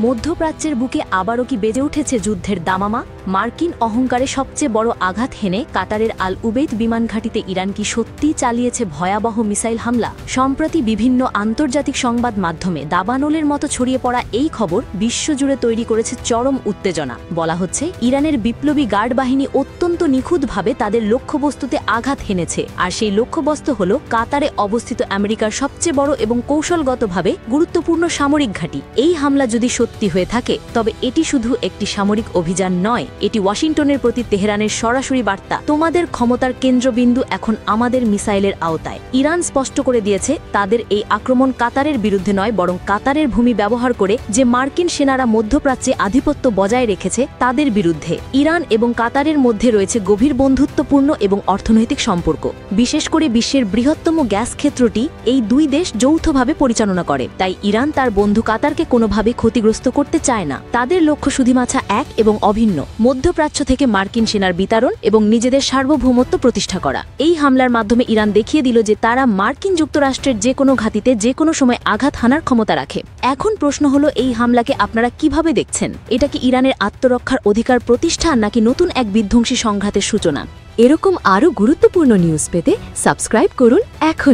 মধ্যপ্রাচ্যের বুকে আবারও কি বেজে উঠেছে যুদ্ধের দামামা? মার্কিন অহংকারে সবচেয়ে বড় আঘাত হেনে কাতারের আল উবেইদ বিমান ঘাঁটিতে ইরান কি সত্যিই চালিয়েছে ভয়াবহ মিসাইল হামলা? সম্প্রতি বিভিন্ন আন্তর্জাতিক সংবাদ মাধ্যমে দাবানলের মতো ছড়িয়ে পড়া এই খবর বিশ্বজুড়ে তৈরি করেছে চরম উত্তেজনা। বলা হচ্ছে ইরানের বিপ্লবী গার্ড বাহিনী অত্যন্ত নিখুঁতভাবে তাদের লক্ষ্যবস্তুতে আঘাত হেনেছে, আর সেই লক্ষ্যবস্তু হল কাতারে অবস্থিত আমেরিকার সবচেয়ে বড় এবং কৌশলগতভাবে গুরুত্বপূর্ণ সামরিক ঘাঁটি। এই হামলা যদি সত্যি হয়ে থাকে তবে এটি শুধু একটি সামরিক অভিযান নয়, এটি ওয়াশিংটনের প্রতি তেহরানের সরাসরি বার্তা, তোমাদের ক্ষমতার কেন্দ্রবিন্দু এখন আমাদের মিসাইলের আওতায়। ইরান স্পষ্ট করে দিয়েছে তাদের এই আক্রমণ কাতারের বিরুদ্ধে নয়, বরং কাতারের ভূমি ব্যবহার করে যে মার্কিন সেনারা মধ্যপ্রাচ্যে আধিপত্য বজায় রেখেছে তাদের বিরুদ্ধে। ইরান এবং কাতারের মধ্যে রয়েছে গভীর বন্ধুত্বপূর্ণ এবং অর্থনৈতিক সম্পর্ক। বিশেষ করে বিশ্বের বৃহত্তম গ্যাস ক্ষেত্রটি এই দুই দেশ যৌথভাবে পরিচালনা করে, তাই ইরান তার বন্ধু কাতারকে কোনোভাবে ক্ষতিগ্রস্ত করতে চায় না। তাদের লক্ষ্য শুধুমাত্র এক এবং অভিন্ন, মধ্যপ্রাচ্য থেকে মার্কিন সেনার বিতরণ এবং নিজেদের সার্বভৌমত্ব প্রতিষ্ঠা করা। এই হামলার মাধ্যমে ইরান দেখিয়ে দিল যে তারা মার্কিন যুক্তরাষ্ট্রের যে কোনো ঘাঁটিতে যে কোনো সময় আঘাত হানার ক্ষমতা রাখে। এখন প্রশ্ন হলো, এই হামলাকে আপনারা কিভাবে দেখছেন? এটা কি ইরানের আত্মরক্ষার অধিকার প্রতিষ্ঠা, নাকি নতুন এক বিধ্বংসী সংঘাতের সূচনা? এরকম আরও গুরুত্বপূর্ণ নিউজ পেতে সাবস্ক্রাইব করুন এখন।